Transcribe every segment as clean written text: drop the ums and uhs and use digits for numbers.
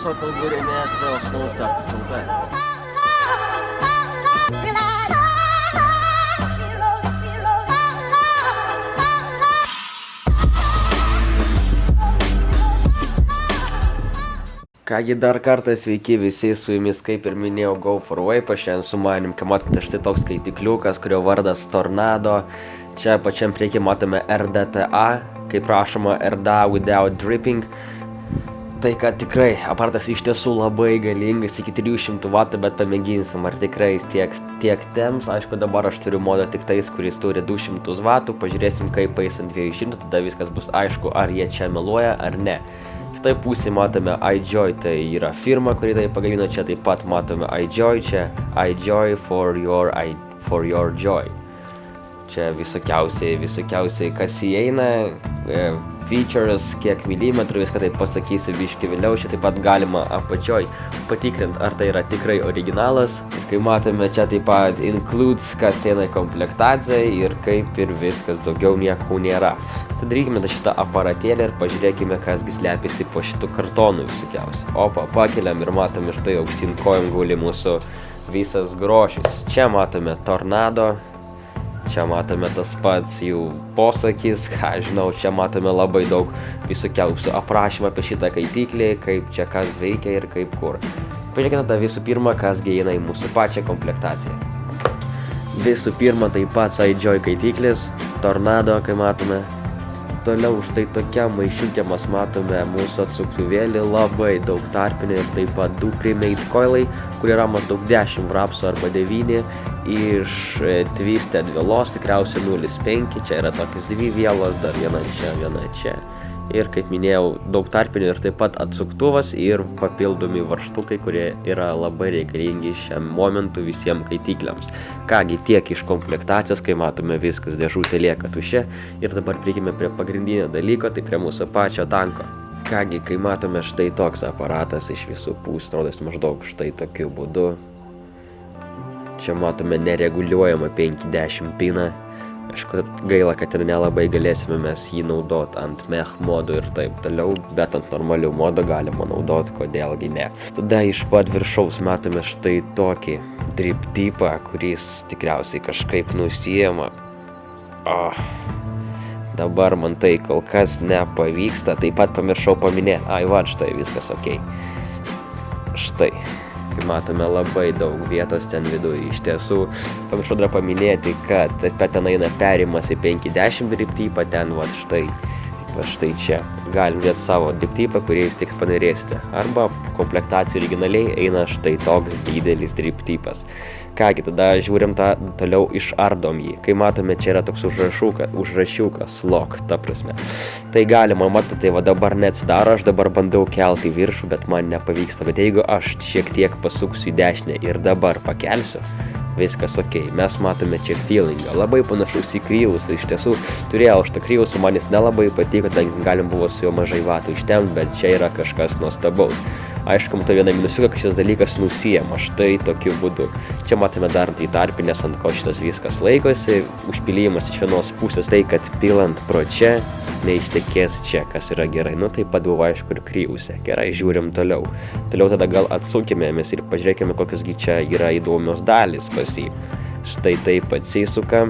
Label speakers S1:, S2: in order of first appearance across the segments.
S1: Viso kalbūrinės small.lt. Kągi dar kartą sveiki visi, su jumis kaip ir minėjau Go for Vape, šiandien su manim, kai matote štai toks skaitikliukas, kurio vardas Tornado, čia pačiam priekį matome RDTA, kaip rašoma RDA without dripping, tai kad tikrai aparatas iš tiesų labai galingas, iki 300 W, bet pamėginsim, ar tikrai tiek temps, aišku dabar aš turiu modą tik tais, kuris turi 200 W, pažiūrėsim kaip eis ant 200, tada viskas bus aišku, ar jie čia meluoja ar ne. Kitai pusėje matome iJoy, tai yra firma, kuri tai pagamino, čia taip pat matome iJoy, čia iJoy for your joy. Čia visokiausiai kas įeina, features, kiek milimetrų, viską taip pasakysiu biškį vėliau, čia taip pat galima apačioj patikrinti, ar tai yra tikrai originalas. Kai matome, čia taip pat includes, kas eina komplektacija ir kaip ir viskas, daugiau nieko nėra. Tad darykime šitą aparatėlį ir pažiūrėkime, kasgi slepiasi po šitų kartonų visokiausių. Opa, pakeliam ir matome štai aukštyn kojom guli mūsų visas grošis. Čia matome Tornado, čia matome tas pats jų posakis, ką žinau, čia matome labai daug visokiausių aprašymą apie šitą kaitiklį, kaip čia kas veikia ir kaip kur. Pažiūrėkime tada visų pirma, kasgi įeina į mūsų pačią komplektaciją. Visų pirma, tai pats iJoy kaitiklis, Tornado, kai matome. Toliau štai tokia maišiukė mes matome mūsų atsuktuvėlį, labai daug tarpinių ir taip pat 2 pre-made coilai, kur yra maždaug 10 vrapsų arba 9 iš Twisted vielos, tikriausiai 0,5, čia yra tokios 2 vielos, dar viena čia. Ir kaip minėjau, daug tarpinių ir taip pat atsuktuvas ir papildomi varžtukai, kurie yra labai reikalingi šiam momentu visiems kaitikliams. Kągi tiek iš komplektacijos, kai matome viskas, dėžutė lieka tuščia. Ir dabar prieikime prie pagrindinio dalyko, tai prie mūsų pačio tanko. Kągi, kai matome štai toks aparatas iš visų pusių, rodos maždaug štai tokiu būdu. Čia matome nereguliuojamą 50 piną. Aišku, gaila, kad ir nelabai galėsime mes jį naudoti ant mech modų ir taip toliau, bet ant normalių modų galima naudoti, kodėlgi ne. Tada iš pat viršaus matome štai tokį drip tipą, kuris tikriausiai kažkaip nusijama. Dabar man tai kol kas nepavyksta, taip pat pamiršau paminėti. Va, štai viskas ok. Štai. Kaip matome, labai daug vietos ten viduje. Iš tiesų, pamiršau dar paminėti, kad ten eina perimas į 50 drip tipą, ten va štai čia. Galim dėti savo drip tipą, kuriais tik panorėsite. Arba komplektacijų originaliai eina štai toks didelis drip tipas. Kągi, tada žiūrim tą toliau išardom jį. Kai matome, čia yra toks užrašiukas, lock, ta prasme. Tai galima, matote, va dabar neatsidaro, aš dabar bandau kelti į viršų, bet man nepavyksta. Bet jeigu aš šiek tiek pasuksiu į dešinę ir dabar pakelsiu, viskas ok. Mes matome čia feelingą, labai panašus į kryvus. Iš tiesų, turėjau šitą kryvusą, man jis nelabai patiko, ten galim buvo su juo mažai vatų ištemti, bet čia yra kažkas nuostabaus. Aišku, matau vieną minusiuką, kad šis dalykas nusijama štai tokiu būdu. Čia matome dar tai tarpinės, ant ko šitas viskas laikosi. Užpilimas iš vienos pusės tai, kad pilant pro čia, neištekės čia, kas yra gerai. Nu, taip pat buvo aišku ir kryvuse. Gerai, žiūrim toliau. Toliau tada gal atsukimėmės ir pažiūrėkime, kokiosgi čia yra įdomios dalys pas jį. Štai taip atsisuka.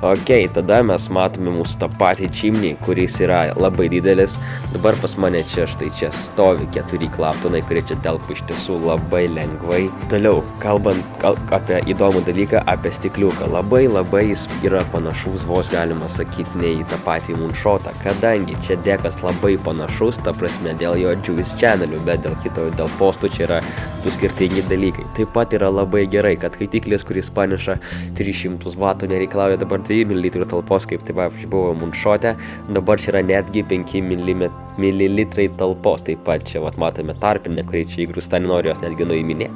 S1: Ok, tada mes matome mūsų tą patį čimnį, kuris yra labai didelis. Dabar pas mane čia štai čia stovi 4 klaptonai, kurie čia telpa iš tiesų labai lengvai. Toliau, kalbant apie įdomų dalyką, apie stikliuką. Labai jis yra panašus, vos galima sakyti, ne į tą patį Moonshotą, kadangi čia dekas labai panašus, ta prasme dėl jo Juice channelių, bet dėl postų čia yra 2 skirtingi dalykai. Taip pat yra labai gerai, kad kaitiklis, kuris paneša 300 W, nereikalauja dabar 3 ml talpos, kaip tai buvo Moonshot'e, dabar čia yra netgi 5 ml talpos. Taip pat čia matome tarpinę, kurį čia įgrūsta, nenoriu jos netgi nuiminėti.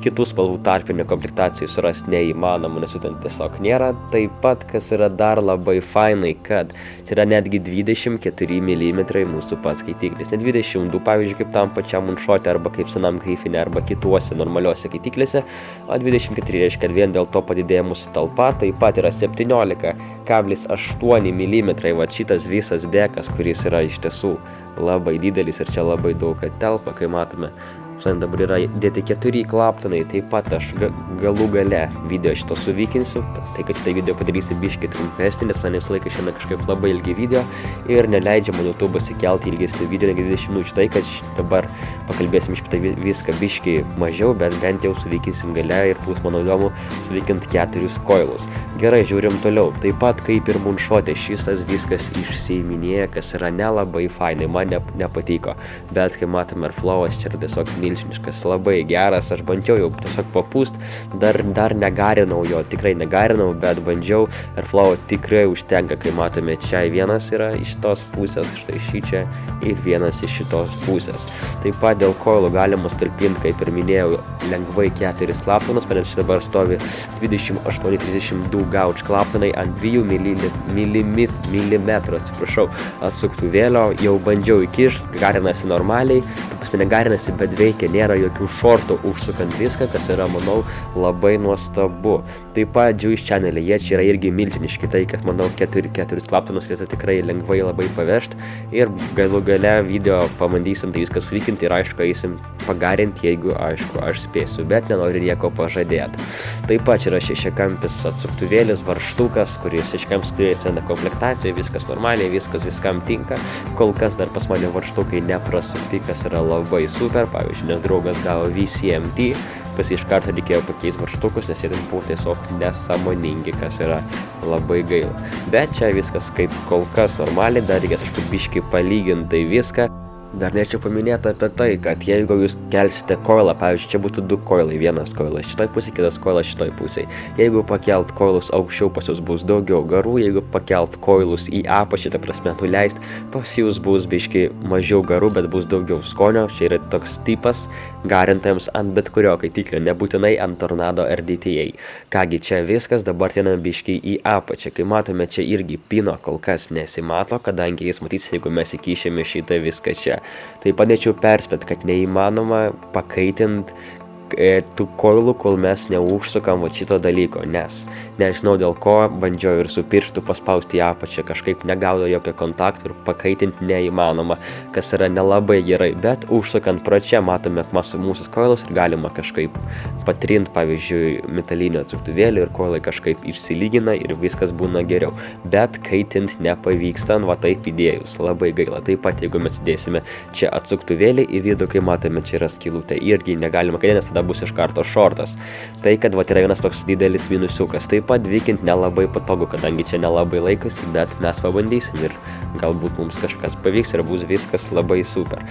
S1: Kitų spalvų tarpinę komplektacijų surasti neįmanoma, nes jų ten tiesiog nėra. Taip pat, kas yra dar labai fainai, kad čia yra netgi 24 mm mūsų pats kaitiklis. Ne 22, pavyzdžiui, kaip tam pačiam Moonshot'e, arba kaip senam Griffine, arba kituose normaliuose kaitiklėse, o 24 reiškia, kad vien dėl to padidėja mūsų talpa. Taip pat yra 17 11,8 mm, va šitas visas dekas, kuris yra iš tiesų labai didelis ir čia labai daug telpa, kai matome. Dabar yra dėti 4 klaptonai, taip pat aš galų gale video šito suvykinsiu, tai kad šitą video padarysiu biškį trumpesnį, nes man visą laiką šiame kažkaip labai ilgi video ir neleidžia man YouTube įkelti ilgesnių video negu 20 minučių, tai kad dabar pakalbėsim iš tai viską biškį mažiau, bet bent jau suvykinsim gale ir bus man įdomu suvykint 4 koilus. Gerai, žiūrim toliau. Taip pat kaip ir moonshot'e šitas viskas išsiiminėja, kas yra nelabai fainai, man nepatiko, bet kai matome airflow'as čia yra tiesiog milžiniškas, labai geras, aš bandžiau jau tiesiog papūst, dar negarinau jo, tikrai negarinau, bet bandžiau, airflow tikrai užtenka, kai matome čia vienas yra iš šitos pusės, štai šį čia ir vienas iš šitos pusės. Taip pat dėl koilų galima talpinti, kaip ir minėjau, lengvai 4 klaptonus, man čia dabar stovi 28-32 gauč klaptonai ant 2 mm atsuktuvėlio, jau bandžiau įkišti, garinasi normaliai, negarinasi, bet veikia, nėra jokių šortų užsukant viską, kas yra, manau, labai nuostabu. Taip pat Jewish Channel, jie čia yra irgi milžiniški, tai kad, manau, 4 klaptonus galėtų tikrai lengvai labai pavežti ir galų gale video pabandysim tai viską suvykinti ir aišku, eisim pagarinti, jeigu, aišku, aš spėsiu, bet nenoriu nieko pažadėti. Taip pat yra šešiakampis atsuktuvėlis, varžtukas, kuris šešiakampis turės komplektacijoje, viskas normaliai, viskas viskam tinka. Kol kas dar pas mane varžtukai neprasukti, kas yra labai super, pavyzdžiui, nes draugas gavo VCMT, pas iš karto reikėjo pakeisti varžtukus, nes jie buvo tiesiog nesąmoningi, kas yra labai gaila. Bet čia viskas kaip kol kas normaliai, dar reikės kažkaip biškį palyginti viską. Dar norėčiau paminėti apie tai, kad jeigu jūs kelsite koilą, pavyzdžiui, čia būtų 2 koilai, vienas koilas šitoj pusėje, kitas koilas šitoj pusėje. Jeigu pakelt koilus aukščiau, pas jūs bus daugiau garų, jeigu pakelt koilus į apačią, ta prasme nuleist, pas jūs bus biški mažiau garų, bet bus daugiau skonio. Čia yra toks tipas garintojams ant bet kurio kaitiklio, nebūtinai ant Tornado RDTA. Kągi, čia viskas, dabar einame biški į apačią. Kai matome, čia irgi pino kol kas nesimato, kadangi jis matys, jeigu mes įkišėme šitą viską čia. Tai padėčiau perspėti, kad neįmanoma pakaitinti tų koilų, kol mes neužsukam šito dalyko, nes nežinau dėl ko, bandžiau ir su pirštu paspausti į apačią, kažkaip negaudo jokio kontakto ir pakaitinti neįmanoma, kas yra nelabai gerai, bet užsukant pro čia matome mūsų koilus ir galima kažkaip patrinti, pavyzdžiui, metalinio atsuktuvėlį ir koilai kažkaip išsilygina ir viskas būna geriau, bet kaitinti nepavyksta, va taip įdėjus, labai gaila. Taip pat, jeigu mes dėsime čia atsuktuvėlį į vidų, kai matome, čia yra skylutė, irgi negalima kaitinti, nes tada bus iš karto šortas. Tai, kad va yra vienas toks didelis minusiukas. Taip pat vykint nelabai patogu, kadangi čia nelabai laikosi, bet mes pabandysim ir galbūt mums kažkas pavyks ir bus viskas labai super.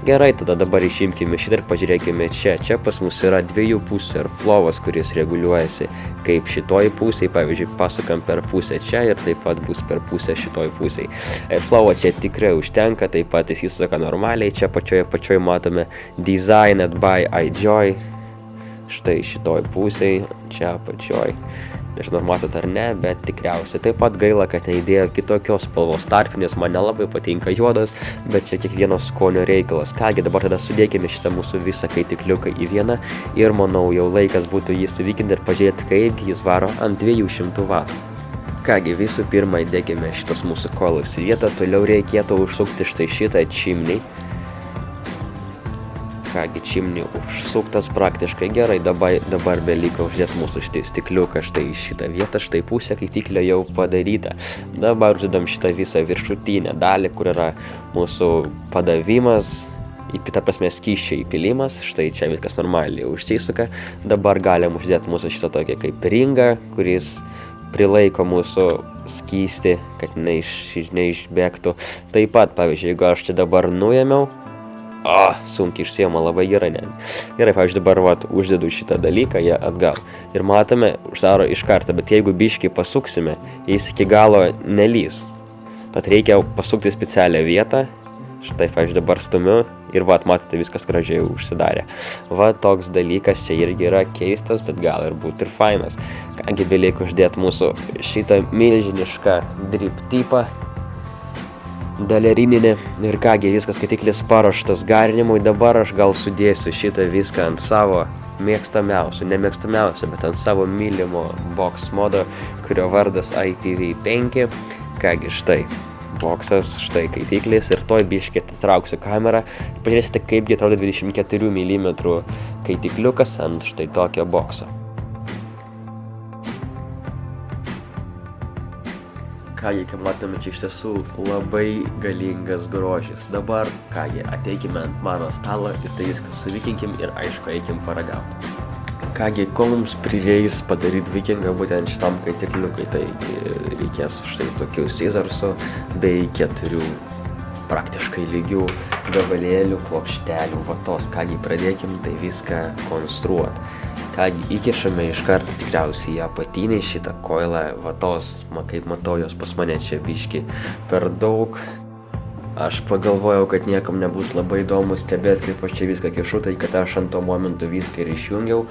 S1: Gerai, tada dabar išimkime šitą ir pažiūrėkime čia. Čia pas mus yra 2 pusių airflow'as, kuris reguliuojasi kaip šitoj pusėje, pavyzdžiui, pasukam per pusę čia ir taip pat bus per pusę šitoj pusėje. Airflow'o čia tikrai užtenka, taip pat jis įsuka normaliai, čia pačioj matome Designed by iJoy. Štai šitoj pusėje, čia apačioj. Nežinau, matot ar ne, bet tikriausiai. Taip pat gaila, kad neįdėjo kitokios spalvos tarpinės, man nelabai patinka juodos, bet čia kiekvieno skonio reikalas. Kągi, dabar tada sudėkime šitą mūsų visą kaitikliuką į vieną ir manau jau laikas būtų jį suvykinti ir pažiūrėti, kaip jis varo ant 200 W. Kągi, visų pirma įdėkime šitos mūsų koilus į vietą, toliau reikėtų užsukti štai šitą chimney. Kągi, chimney užsuktas praktiškai gerai, dabar beliko uždėti mūsų štai stikliuką štai šitą vietą, štai pusę kaitiklio jau padaryta. Dabar uždedam šitą visą viršutinę dalį, kur yra mūsų padavimas, į kitą prasme skysčio įpilimas, štai čia viskas normaliai užsisuka. Dabar galim uždėti mūsų šitą tokią kaip ringą, kuris prilaiko mūsų skystį, kad neišbėgtų. Taip pat, pavyzdžiui, jeigu aš čia dabar nuėmiau, sunkiai išsiema, labai gerai, ne. Gerai, pavyzdžiui, dabar uždedu šitą dalyką, ją atgal. Ir matome, uždaro iš karto, bet jeigu biškį pasuksime, jis iki galo nelys. Tad reikia pasukti specialią vietą. Štai, pavyzdžiui, dabar stumiu ir matote, viskas gražiai užsidarė. Toks dalykas čia irgi yra keistas, bet gal ir būtų ir fainas. Kągi, beliko uždėti mūsų šitą milžinišką drip tipą. Dalerininė ir kągi, viskas kaitiklis paruoštas garinimui. Dabar aš gal sudėsiu šitą viską ant savo mėgstamiausių, nemėgstamiausių, bet ant savo mylimo box modo, kurio vardas ITV5. Kągi, štai boksas, štai kaitiklis ir toj biškį atitrauksiu kamerą. Pažiūrėsite, kaipgi atrodo 24 mm kaitikliukas ant štai tokio bokso. Kągi, kaip matome, čia iš tiesų labai galingas grožis. Dabar, kągi, ateikime ant mano stalo ir tai viską suvykinkim ir aišku, eikim paragauti. Kągi, ko mums prireis padaryti vikingą būtent šitam kaitikliukui, tai reikės štai tokių scezarsų bei 4 praktiškai lygių gabalėlių, plokštelių, vatos. Kągi, pradėkim tai viską konstruoti. Kągi, įkišame iš karto tikriausiai į apatinį šitą koilą vatos, kaip matau, jos pas mane čia biški per daug. Aš pagalvojau, kad niekam nebus labai įdomu stebėti, kaip aš čia viską kišu, tai kad aš ant to momentu viską ir išjungiau,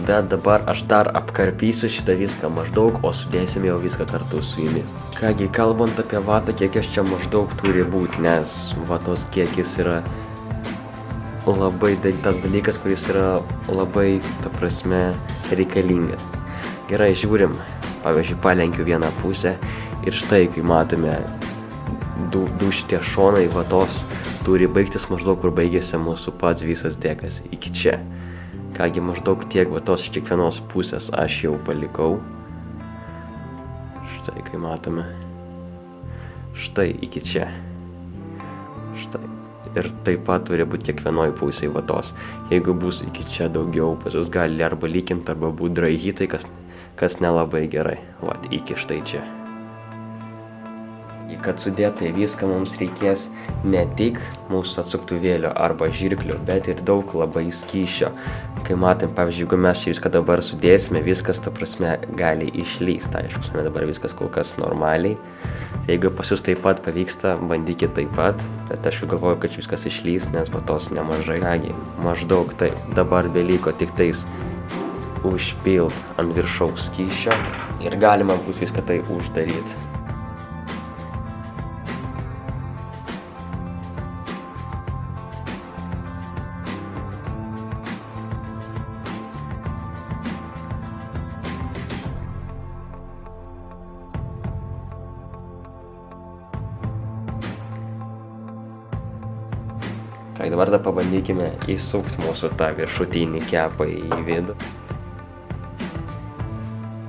S1: bet dabar aš dar apkarpysiu šitą viską maždaug, o sudėsim jau viską kartu su jumis. Kągi, kalbant apie vatą, kiek aš čia maždaug turi būti, nes vatos kiekis yra labai tas dalykas, kuris yra labai, ta prasme, reikalingas. Gerai, žiūrim, pavyzdžiui, palenkiu vieną pusę ir štai, kai matome, du šitie šonai vatos turi baigtis maždaug, kur baigėsi mūsų pats visas dekas, iki čia. Kągi, maždaug tiek vatos iš kiekvienos pusės aš jau palikau. Štai, kai matome. Štai, iki čia. Štai. Ir taip pat turi būti kiekvienoj pusėje vatos. Jeigu bus iki čia daugiau, pas jūs gali arba lykinti, arba būti draihytai, kas nelabai gerai. Vat, iki štai čia. Kad sudėtai viską mums reikės ne tik mūsų atsuktuvėlio arba žirklių, bet ir daug labai skysčio. Kai matom, pavyzdžiui, jeigu mes čia viską dabar sudėsime, viskas, ta prasme, gali išlyst. Aišku, dabar viskas kol kas normaliai. Jeigu pas jūs taip pat pavyksta, bandykit taip pat, bet aš galvoju, kad viskas išlys, nes vatos nemažai. Kągi, maždaug taip, dabar beliko tik tais užpilt ant viršaus skysčio ir galima bus viską tai uždaryti. Kai dabar pabandykime įsukti mūsų tą viršutinį kepą į vidų.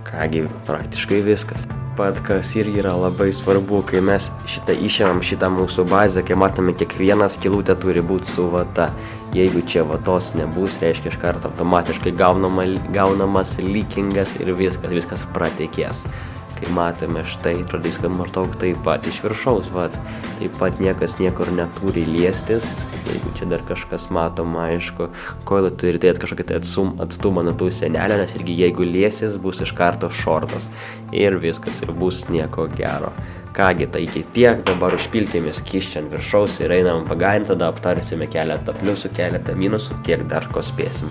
S1: Kągi, praktiškai viskas. Pat kas irgi yra labai svarbu, kai mes išėmam šitą mūsų bazę, kai matome, kiekviena skylutė turi būti su vata. Jeigu čia vatos nebus, reiškia iš karto automatiškai gaunamas lykingas ir viskas pratekės. Kai matome štai, atrodys, kad maždaug taip pat iš viršaus, vat, taip pat niekas niekur neturi liestis, jeigu čia dar kažkas matoma, aišku, koilą turi turėti kažkokį tai atstumą nuo tų sienelę, nes irgi jeigu liesis, bus iš karto šortas ir viskas ir bus nieko gero. Kągi, tai iki tiek, dabar užpilkime skysčio ant viršaus ir einam pagarinti, tada aptarsime keletą pliusų, keletą minusų, kiek dar ko spėsim.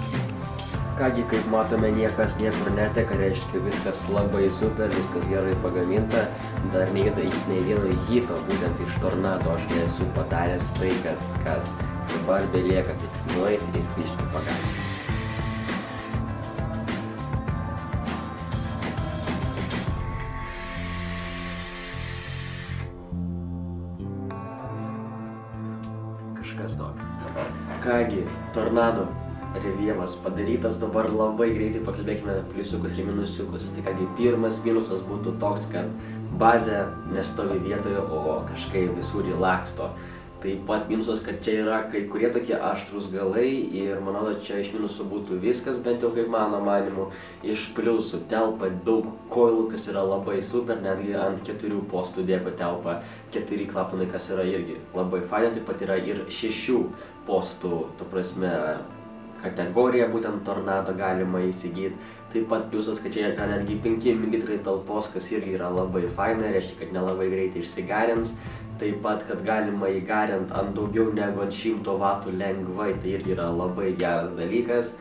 S1: Kągi, kaip matome, niekas niekur neteka, reiškia viskas labai super, viskas gerai pagaminta. Dar nei vieno hito, būtent iš Tornado, aš nesu padaręs tai, kas dabar belieka tik nueiti ir biškį pagaminti. Kažkas tokio. Kągi, Tornado revievas padarytas, dabar labai greitai pakalbėkime pliusiukus ir minusiukus. Tai kągi, pirmas minusas būtų toks, kad bazė nestovi vietoje, o kažkaip visur laksto. Taip pat minusas, kad čia yra kai kurie tokie aštrūs galai ir manau, kad čia iš minusų būtų viskas, bent jau kaip mano manimu. Iš pliusų telpa daug koilų, kas yra labai super, netgi ant 4 postų dėko telpa 4 klapanai, kas yra irgi labai faina. Taip pat yra ir 6 postų, tu prasme, kategoriją, būtent Tornado galima įsigyti. Taip pat pliusas, kad čia yra netgi 5 ml talpos, kas irgi yra labai faina, reiškia, kad nelabai greitai išsigarins. Taip pat, kad galima įgarinti ant daugiau negu ant 100 vatų lengvai, tai irgi yra labai geras dalykas.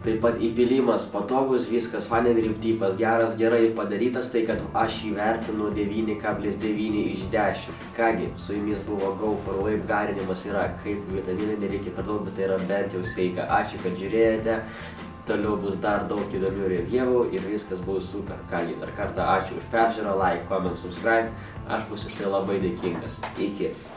S1: Taip pat įpilimas patogus, viskas fainai, driptipas geras, gerai padarytas, tai kad aš įvertinu 9,9 iš 10. Kągi, su jumis buvo Go for Wave, garinimas yra kaip vitaminai, nereikia per daug, bet tai yra bent jau sveika. Ačiū, kad žiūrėjote. toliau bus dar daug įdomių reviewų ir viskas bus super. Kągi, dar kartą ačiū už peržiūrą, like, comment, subscribe. Aš būsiu už tai labai dėkingas. Iki.